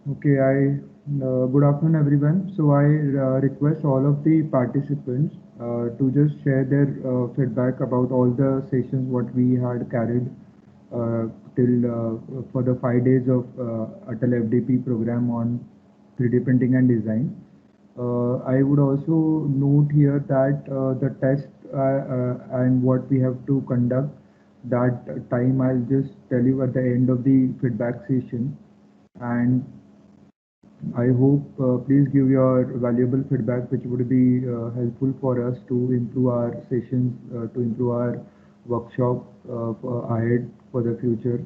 Okay, good afternoon everyone. So I request all of the participants to just share their feedback about all the sessions what we had carried till for the 5 days of Atal FDP program on 3D printing and design. I would also note here that the test and what we have to conduct that time I'll just tell you at the end of the feedback session. And I hope please give your valuable feedback, which would be helpful for us to improve our sessions, to improve our workshop ahead for the future.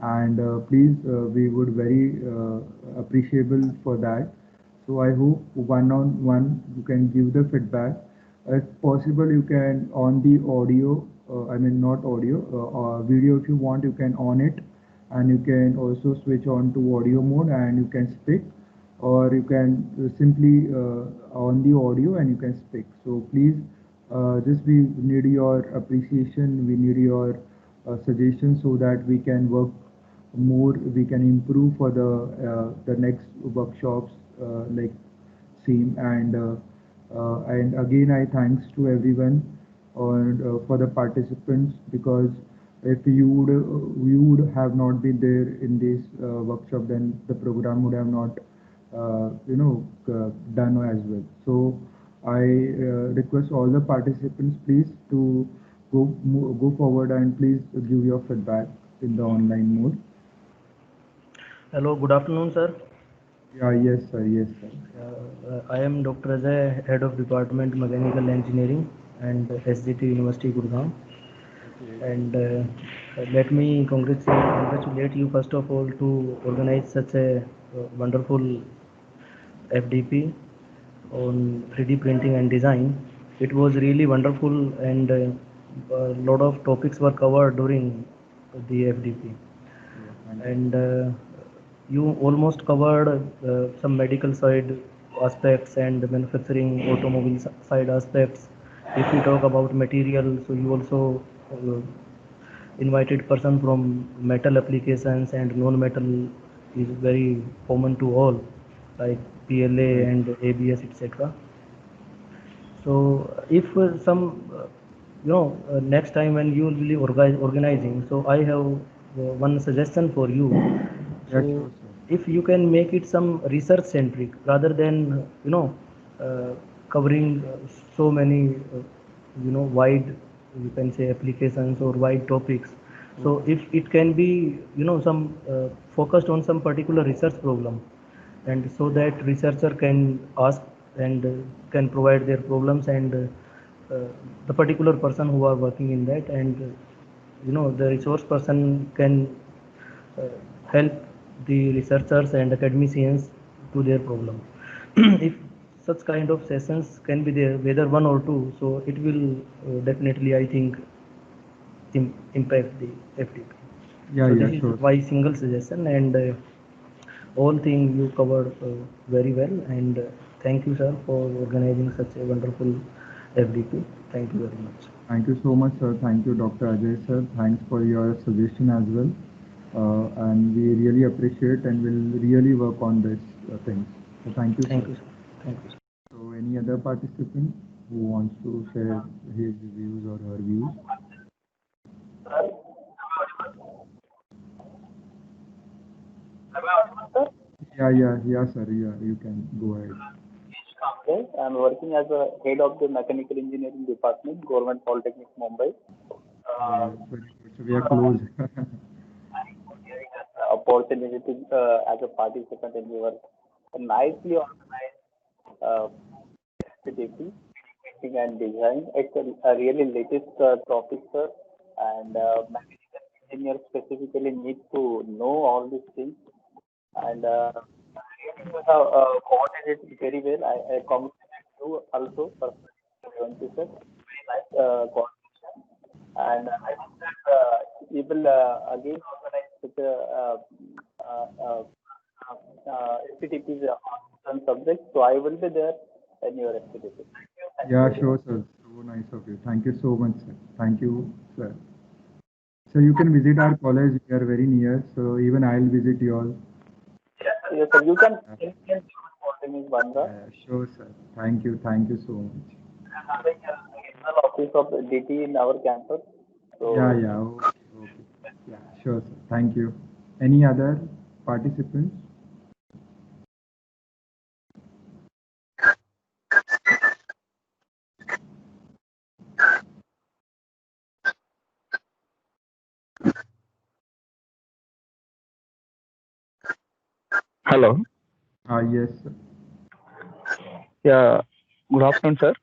And please, we would very appreciable for that. So I hope one on one you can give the feedback. If possible, you can on the audio. I mean not audio, video. If you want, you can on it, and you can also switch on to audio mode and you can speak, or you can simply on the audio and you can speak. So please, just we need your appreciation, we need your suggestions so that we can work more, we can improve for the next workshops like same. And again I thanks to everyone for the participants, because if you would have not been there in this workshop, then the program would have not done as well. So I request all the participants please to go forward and please give your feedback in the online mode. Hello, good afternoon, sir. Yeah, yes sir, yes sir. I am Dr. Ajay, Head of Department Mechanical Engineering and SGT University Gurgaon. Okay. And let me congratulate you first of all to organize such a wonderful FDP on 3D printing and design. It was really wonderful, and a lot of topics were covered during the FDP. Yeah, thank you. And you almost covered some medical side aspects and manufacturing automobile side aspects. If we talk about material, so you also uh, invited person from metal applications and non-metal is very common to all, like PLA Right. and ABS, etc. So if some next time when you will be organizing, so I have one suggestion for you. Yeah, So sure sir. if you can make it some research centric rather than uh, covering so many wide, you can say, applications or wide topics. So Okay. if it can be some focused on some particular research problem, and so that researcher can ask and can provide their problems, and the particular person who are working in that, and the resource person can uh, help the researchers and academicians to their problem. If such kind of sessions can be there, whether one or two, so it will definitely, I think, impact the FTP. Yeah, So yeah, this is sure. my single suggestion, and all thing you covered very well. And thank you, sir, for organizing such a wonderful FDP. Thank you very much. Thank you so much, sir. Thank you, Dr. Ajay, sir. Thanks for your suggestion as well. And we really appreciate and will really work on this things. So thank you, Thank sir. you, sir. Thank you, sir. So any other participant who wants to share his views or her views? Yeah, yeah, yeah, sir. Yeah, you can go ahead. Okay, I'm working as a head of the mechanical engineering department, Government Polytechnic, Mumbai. Okay, very good. So we are close. Opportunity to, as a participant in your nicely organized activity, painting and design. It's a really latest topic, sir, and mechanical engineers specifically need to know all these things. And really you have coordinated very well. I congratulate you also personally, sir. Very nice coordination. And I hope that we will again organize such a FTTPs on some subjects. So I will be there in your FTTP. Thank you Yeah, very sure, much. sir. So nice of you. Thank you so much, sir. Thank you, sir. So you can visit our college. We are very near. So even I'll visit you all. Yes, sir. You can tell me and what name is Bandra. Sure, sir. Thank you so much. I'm having a regional office of DT in our campus. Yeah, So yeah, okay, okay. Yeah, sure, sir. Thank you. Any other participants? Hello. Yes, sir. Yeah. Good afternoon, sir.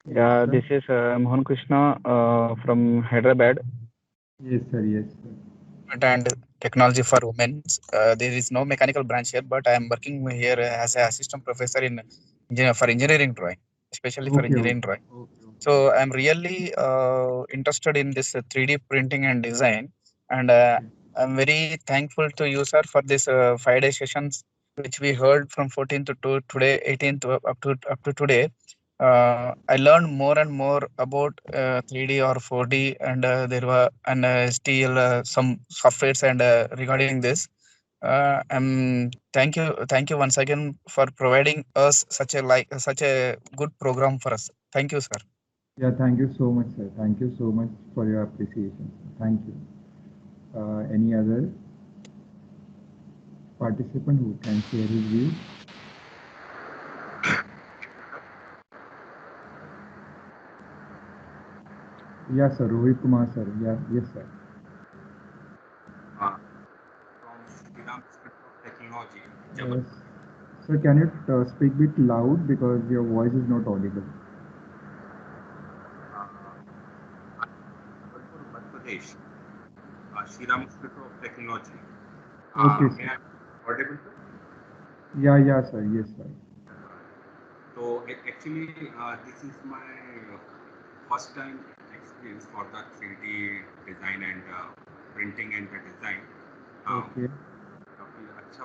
Yes, sir. This is Mohan Krishna from Hyderabad. Yes, sir. Yes, sir. And technology for women. There is no mechanical branch here, but I am working here as an assistant professor in for engineering drawing, especially for Okay, okay, engineering drawing. okay, okay. So I'm really interested in this 3D printing and design, and Okay. I'm very thankful to you, sir, for this 5 day sessions which we heard from 14th to today, 18th up to today. I learned more and more about 3D or 4D, and there were and still some softwares and regarding this. Thank you once again for providing us such a good program for us. Thank you, sir. Yeah, thank you so much, sir. Thank you so much for your appreciation. Thank you. Any other participant who can share his views? Yes, sir. Rohit Kumar, sir. Yeah, yes, sir. From Sriram Institute of Technology, Yes. Jabalpur. Sir, can you speak bit loud because your voice is not audible? Jabalpur, Madhya Pradesh. Sriram Institute of Technology. Okay, May sir. I audible, sir? Yeah, yeah, sir. Yes, sir. So actually, this is my first time experience for the 3D design and printing and the design. Okay. काफी अच्छा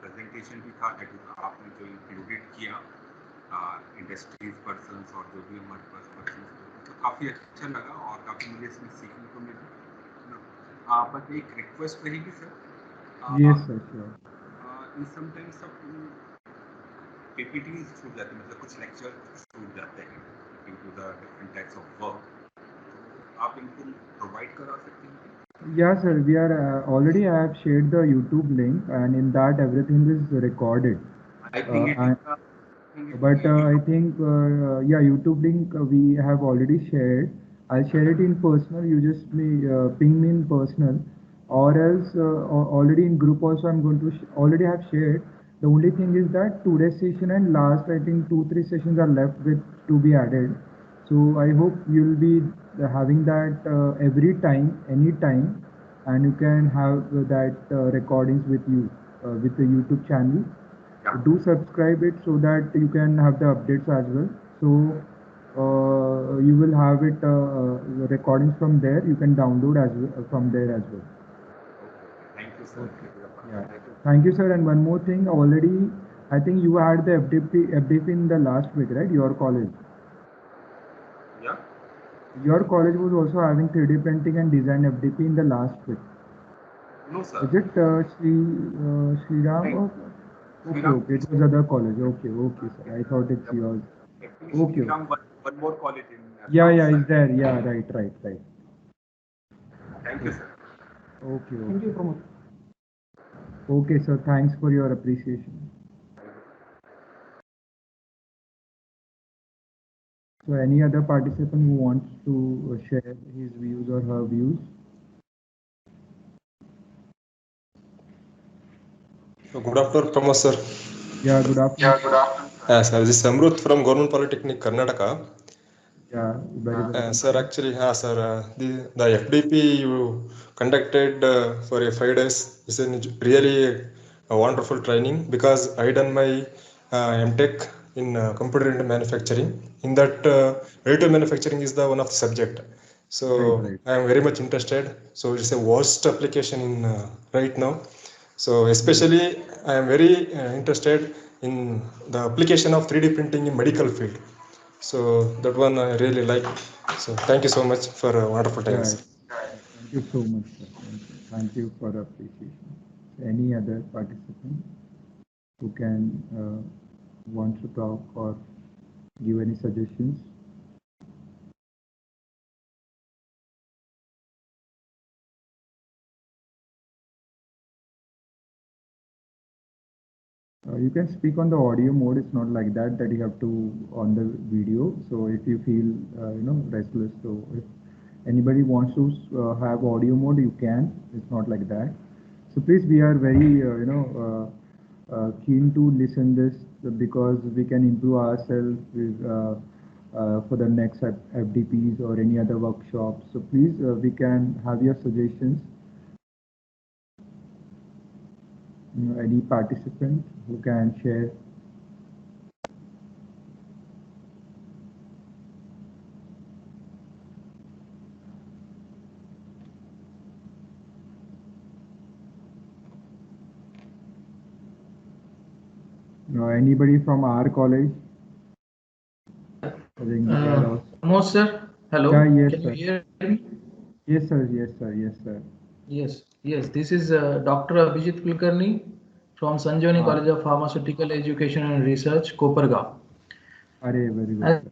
presentation भी था that is आपने जो included किया industries persons और जो भी हमारे पास पर्सन्स थे तो काफ़ी अच्छा लगा और काफ़ी मुझे इसमें सीखने को मिला बस एक रिक्वेस्ट रहेगी sir Yes, sir. Sure. In sometimes सब पीपीटीज छूट जाते हैं मतलब कुछ लेक्चर छूट जाते हैं due to the different types of work आप इनको प्रोवाइड करा सकते हैं Yeah, sir. We are already. I have shared the YouTube link, and in that everything is recorded. I think it And but I think yeah, YouTube link we have already shared. I'll share it in personal. You just ping me in personal, or else already in group also I'm going to already have shared. The only thing is that today's session and last I think 2-3 sessions are left with to be added. So I hope you'll be having that every time, any time, and you can have that recordings with you with the YouTube channel. Do subscribe it so that you can have the updates as well. So you will have it the recordings from there. You can download as well, from there as well. Thank you sir Yeah. Thank you, sir. And one more thing, already, I think you had the FDP in the last week, right? Your college. या Your college was also having 3D printing and design FDP in the last week. No Is sir it Sri Ram? Or? Okay, Sriram. okay. It was other college. Okay, okay, sir. I thought it's yours. Actually, Okay. Sriram, one more college in Yeah, yeah, outside. is there. Yeah, right, right, right. Thank you, sir. Okay, okay. Thank you, Pramod. Okay, sir. Thanks for your appreciation. So, any other participant who wants to share his views or her views? So good afternoon, Pramod sir. Yeah, good afternoon. Sir, this is Amrut from Government Polytechnic, Karnataka. Yeah, very welcome. Sir, actually, sir, the FDP you conducted for 5 days is really a wonderful training because I done my MTech in computer and manufacturing. In that, additive manufacturing is the one of the subject. So Right. I am very much interested. So it's a vast application in right now. So especially I am very interested in the application of 3D printing in medical field. So that one I really like. So thank you so much for a wonderful time, Yeah, sir. thank you so much, sir. Thank you for appreciation. Any other participant? who can wants to talk or give any suggestions? You can speak on the audio mode. It's not like that you have to on the video. So if you feel restless, so if anybody wants to have audio mode, you can. It's not like that. So please, we are very keen to listen this because we can improve ourselves for the next FDPs or any other workshops. So please, we can have your suggestions. Any participant who can share. Anybody from our college? Most sir, hello. Yeah, yes, Can sir. you hear me? Yes, sir. Yes, sir. Yes, sir. Yes. This is Dr. Abhijit Kulkarni from Sanjivani College of Pharmaceutical Education and Research, Kopargaon. Very good.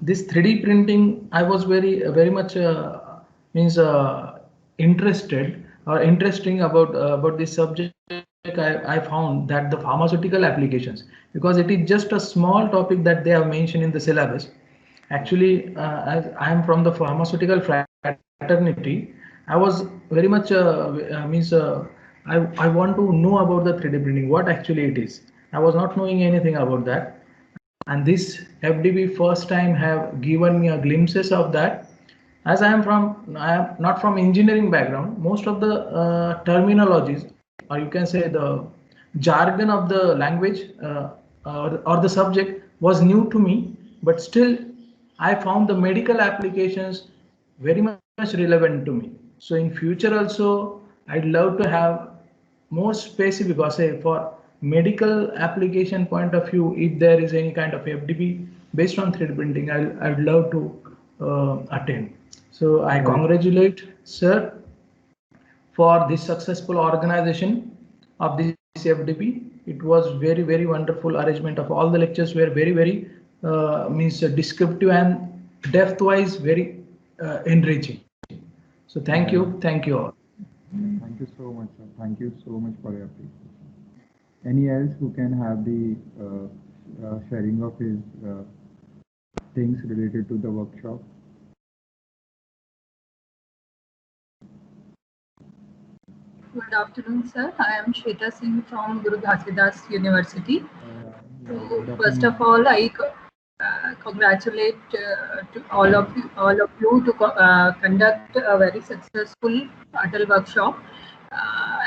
This 3D printing, I was very much interested or interesting about this subject. I found that the pharmaceutical applications, because it is just a small topic that they have mentioned in the syllabus. Actually, as I am from the pharmaceutical fraternity, I was very much I want to know about the 3D printing, what actually it is. I was not knowing anything about that, and this FDP first time have given me a glimpses of that. As I am not from engineering background, most of the terminologies, or you can say the jargon of the language or the subject was new to me, but still I found the medical applications very much relevant to me. So in future also, I'd love to have more specific, or say for medical application point of view, if there is any kind of FDP based on 3D printing, I'd love to attend. So I congratulate sir for this successful organization of this FDP. It was very wonderful arrangement of all the lectures were very descriptive and depth wise very enriching. So thank you all. Thank you so much, sir. Thank you so much for your appreciation. Any else who can have the sharing of his things related to the workshop? Good afternoon, sir. I am Shweta Singh from Guru Ghasidas University. So first of all, I congratulate to all of you to conduct a very successful Atal workshop.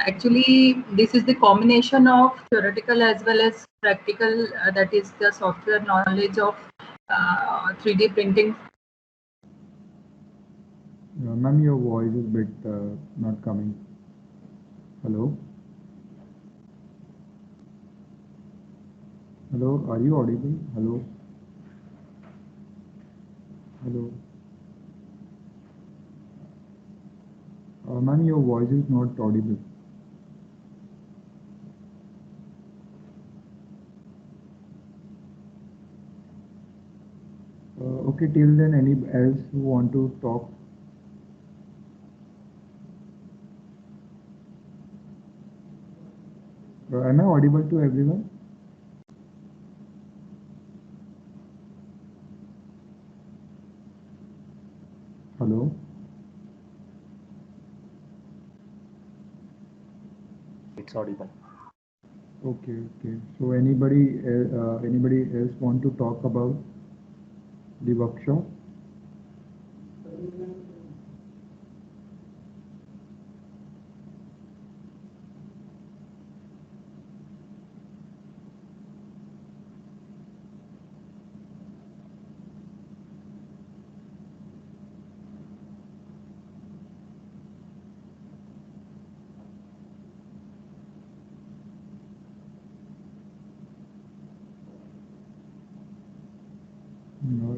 Actually, this is the combination of theoretical as well as practical, that is the software knowledge of 3D printing. Ma'am, your voice is a bit not coming. Hello? Hello, are you audible? Hello? Hello? Ma'am, your voice is not audible. Okay, till then, any else who want to talk? Am I audible to everyone? Hello? It's audible. Okay. So anybody else want to talk about the workshop?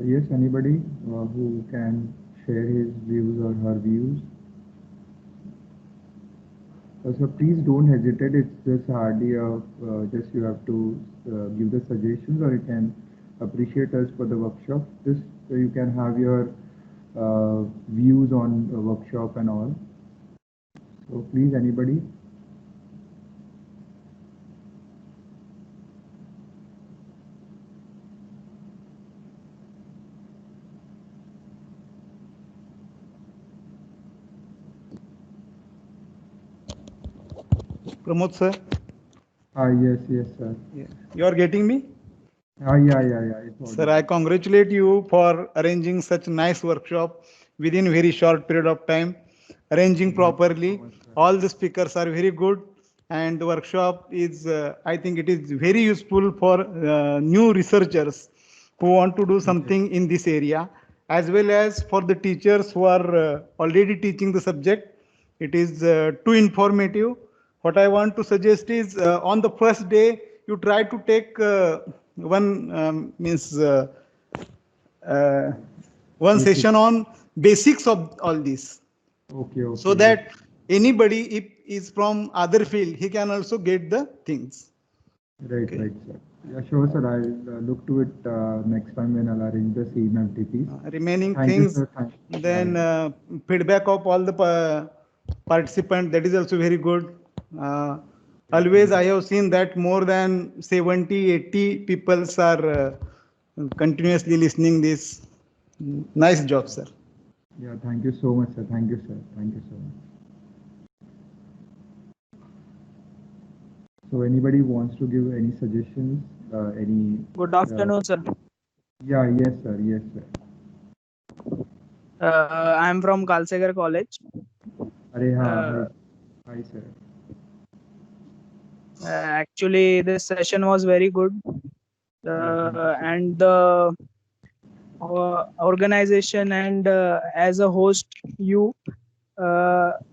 Yes, anybody who can share his views or her views? So please don't hesitate. It's just hardly just you have to give the suggestions, or you can appreciate us for the workshop. Just so you can have your views on the workshop and all. So please, anybody. Pramod sir. Yes, sir. Yeah. You are getting me? Yeah. Sir, I congratulate you for arranging such nice workshop within very short period of time, arranging properly. All the speakers are very good, and the workshop is, I think it is very useful for new researchers who want to do something in this area, as well as for the teachers who are already teaching the subject. It is too informative. What I want to suggest is on the first day, you try to take one session on basics of all this. Okay. So that anybody, if is from other field, he can also get the things. Right, sir. Yeah, sure, sir. I'll look to it next time when I'll arrange the same FTP. Remaining things, then feedback of all the participants, that is also very good. Always I have seen that more than 70-80 people are continuously listening this. Nice job, sir. Yeah, thank you so much, sir. Thank you, sir. Thank you so much. So anybody wants to give any suggestions? Good afternoon, sir. Yeah, yes, sir. Yes, sir. I am from Kalsegar College. Hi, sir. Actually, this session was very good, and the organization and as a host, you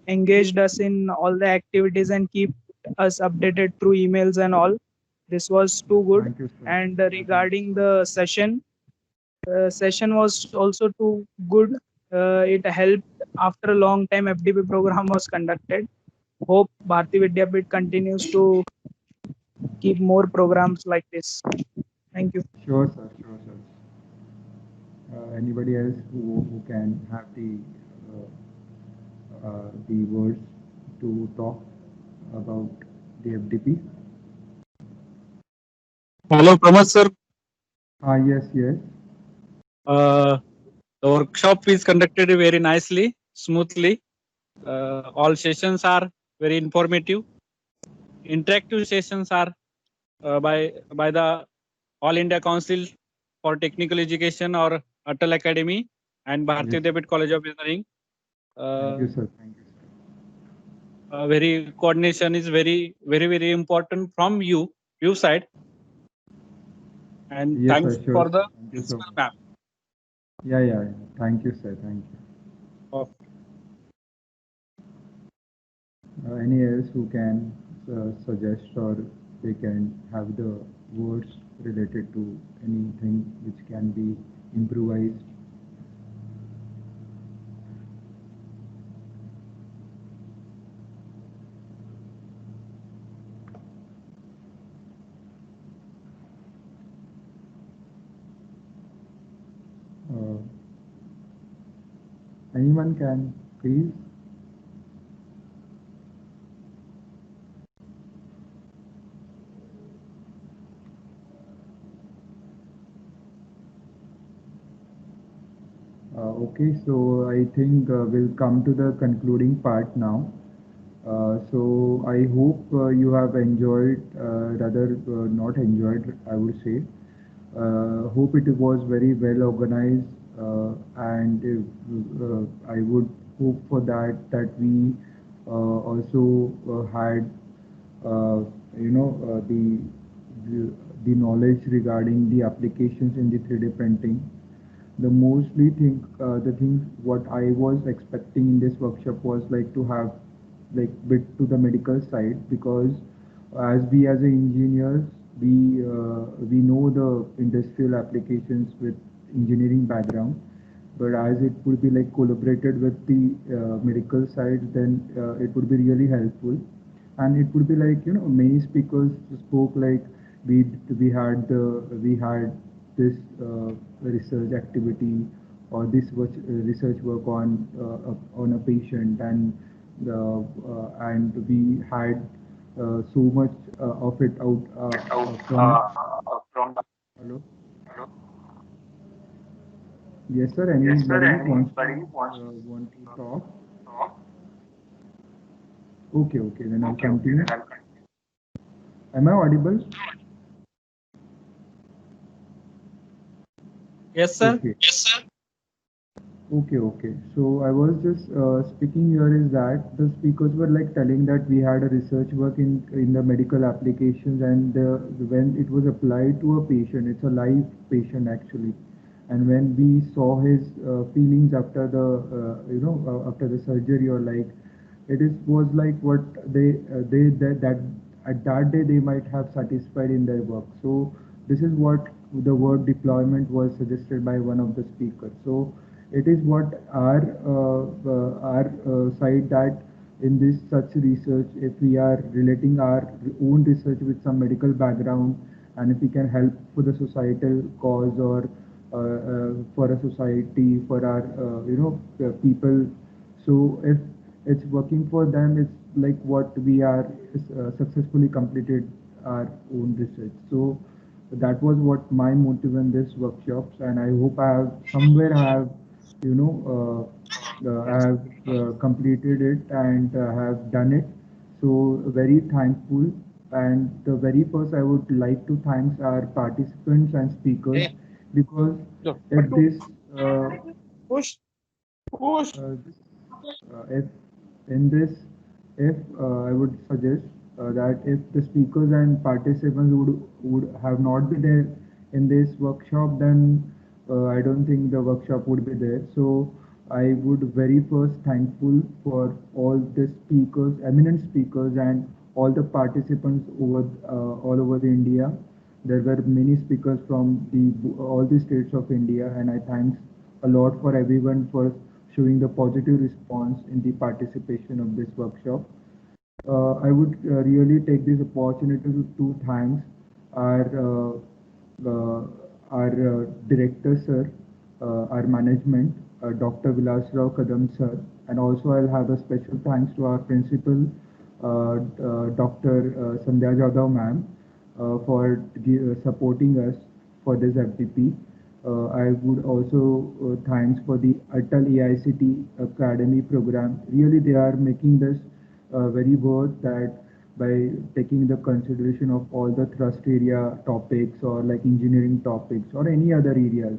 engaged us in all the activities and keep us updated through emails and all. This was too good. And regarding the session was also too good. It helped after a long time. FDP program was conducted. Hope Bharati Vidyapit continues to keep more programs like this. Thank you. Sure, sir. Anybody else who can have the words to talk about the FDP? Hello, Pramod sir. Yes. The workshop is conducted very nicely, smoothly. All sessions are very informative. Interactive sessions are by the All India Council for Technical Education or Atal Academy and Bharati Vidyapit College of Engineering. Thank you, sir. Very coordination is very important from you side. And yes, thanks sir, sure. for the principal map. Yeah. Thank you, sir. Thank you. Okay. Any else who can suggest, or they can have the words related to anything which can be improvised? Anyone can, please? Okay, so I think we'll come to the concluding part now. So I hope you have enjoyed, rather not enjoyed, I would say. Hope it was very well organized, and I would hope for that we also had the knowledge regarding the applications in the 3D printing. The thing what I was expecting in this workshop was like to have like bit to the medical side, because as engineers, we know the industrial applications with engineering background, but as it would be like collaborated with the medical side, then it would be really helpful. and it would be like, many speakers spoke like we had this research activity or this research work on a patient, and we had so much of it out from. Hello. Yes, sir. Anybody want to talk? Okay, okay. Then I'll continue. Am I audible? Yes, sir. Okay. Okay, okay. So I was just speaking here is that the speakers were like telling that we had a research work in the medical applications, and when it was applied to a patient, it's a live patient actually, and when we saw his feelings after the after the surgery, or like was like what they that at that day they might have satisfied in their work. So this is what the word deployment was suggested by one of the speakers. So it is what our side, that in this such research, if we are relating our own research with some medical background, and if we can help for the societal cause, or for a society, for our people. So if it's working for them, it's like what we are successfully completed our own research. So that was what my motive in this workshops, and I hope I have somewhere have I have completed it and have done it. So very thankful. And the very first I would like to thank our participants and speakers, because if this if in this if I would suggest that if the speakers and participants would have not been there in this workshop, then I don't think the workshop would be there. So I would very first thankful for all the speakers, eminent speakers, and all the participants over all over the India. There were many speakers from all the states of India, and I thanks a lot for everyone for showing the positive response in the participation of this workshop. I would really take this opportunity to thank our director sir, our management, Dr. Vilas Rao Kadam sir, and also I'll have a special thanks to our principal, Dr. Sandhya Jadhav ma'am, for supporting us for this FDP. I would also thanks for the Atal AICT Academy program. Really, they are making this very worth that by taking the consideration of all the thrust area topics, or like engineering topics, or any other areas.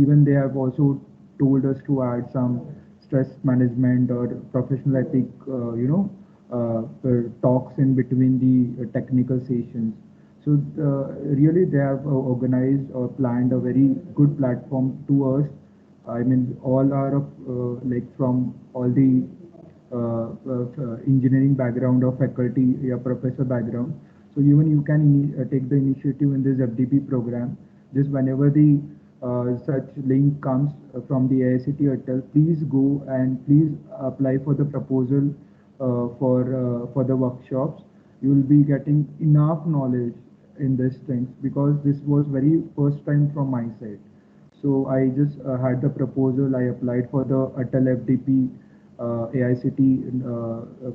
Even they have also told us to add some stress management or professional ethic, talks in between the technical sessions. So really, they have organized or planned a very good platform to us. I mean, all are of like from all the engineering background or faculty or professor background. So even you can take the initiative in this FDP program. Just whenever the such link comes from the AICT Atal, please go and please apply for the proposal for the workshops. You will be getting enough knowledge in these things, because this was very first time from my side. So I just had the proposal. I applied for the Atal FDP AICT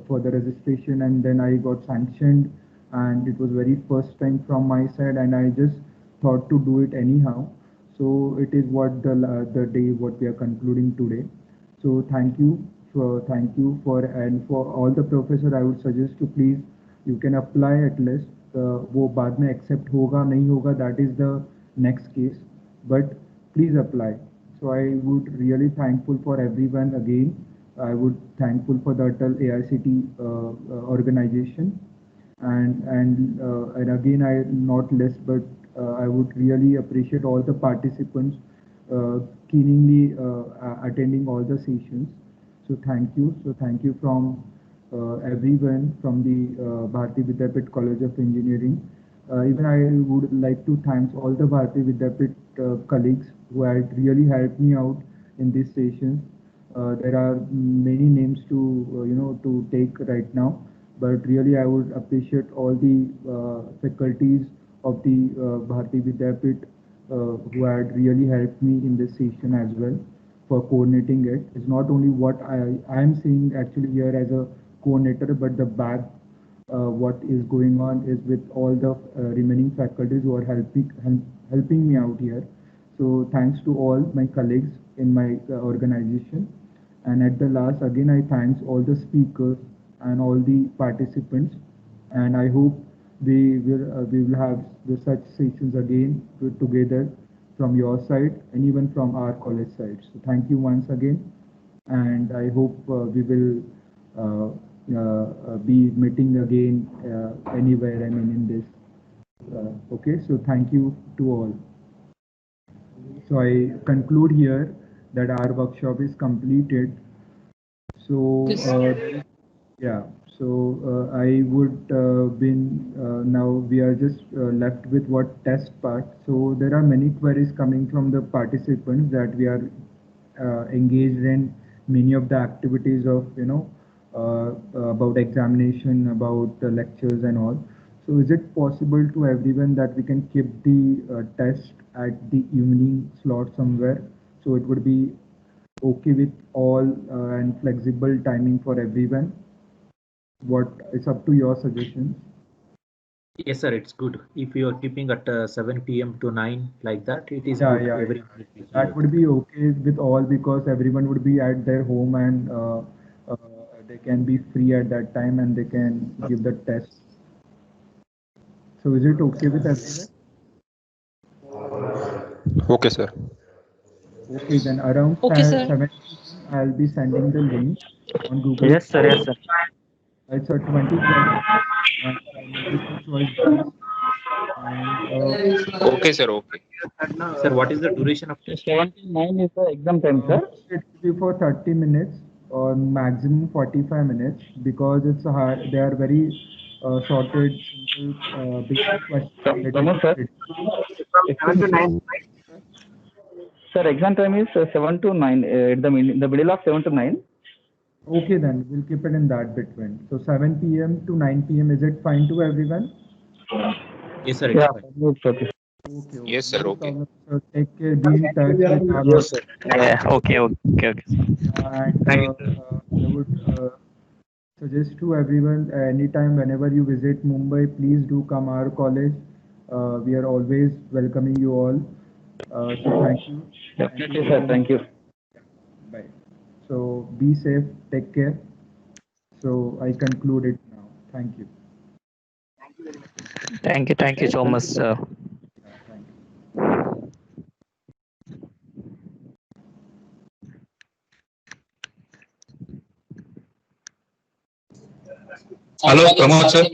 for the registration, and then I got sanctioned, and it was very first time from my side, and I just thought to do it anyhow. So it is what the day what we are concluding today. So thank you for and for all the professor. I would suggest to please you can apply at least. वो बाद में accept होगा नहीं होगा, that is the next case, but please apply. So I would really thankful for everyone again. I would thankful for the Atal AICT organization, and again I not less, but I would really appreciate all the participants keenly attending all the sessions. So thank you. So thank you from everyone from the Bharati Vidyapit College of Engineering. Even I would like to thank all the Bharati Vidyapit colleagues who had really helped me out in these sessions. There are many names to to take right now, but really I would appreciate all the faculties of the Bharati Vidyapit who had really helped me in this session as well for coordinating it. It's not only what I am seeing actually here as a coordinator, but the back what is going on is with all the remaining faculties who are helping me out here. So thanks to all my colleagues in my organization. And at the last, again, I thanks all the speakers and all the participants. And I hope we will have such sessions again together from your side and even from our college side. So thank you once again. And I hope we will be meeting again anywhere, I mean, in this. Okay, so thank you to all. So I conclude here that our workshop is completed. So yeah, so I would now we are just left with what test part. So there are many queries coming from the participants that we are engaged in many of the activities of about examination, about the lectures and all. So is it possible to everyone that we can keep the test at the evening slot somewhere? So it would be okay with all and flexible timing for everyone. What it's up to your suggestions. Yes, sir, it's good. If you are keeping at 7 p.m. to 9 like that, it is Yeah, good. yeah. That would be okay with all because everyone would be at their home and they can be free at that time and they can give the test. So is it okay with everyone? Okay, sir. Okay, then around Okay, sir. 7 I'll be sending the link on Google. Yes, sir. Yes, sir. It's a 20 multiple choice based. And, Okay, sir. Okay. Sir, what is the duration of test? 79 is the exam time, sir. It will be for 30 minutes or maximum 45 minutes because it's hard. They are very sorted, simple, basic questions. Thomas, sir. 7 to 9. Sir, exam time is 7 to 9. In the middle of 7 to 9. Okay, then we'll keep it in that between. So 7 p.m. to 9 p.m. Is it fine to everyone? Yes, sir. It's fine. Okay. Okay. Yes, sir. No Okay. problem. So take care. Be in touch with our. Yes, sir. Yeah. Okay. And I would suggest to everyone anytime whenever you visit Mumbai, please do come our college. We are always welcoming you all. So thank you. Definitely, sir. Thank you. Bye. So be safe. Take care. So I conclude it now. Thank you. Thank you so much, sir. Thank you. Hello, Pramod sir.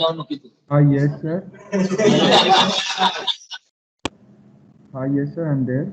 Yes, sir. Yes, sir. I'm there.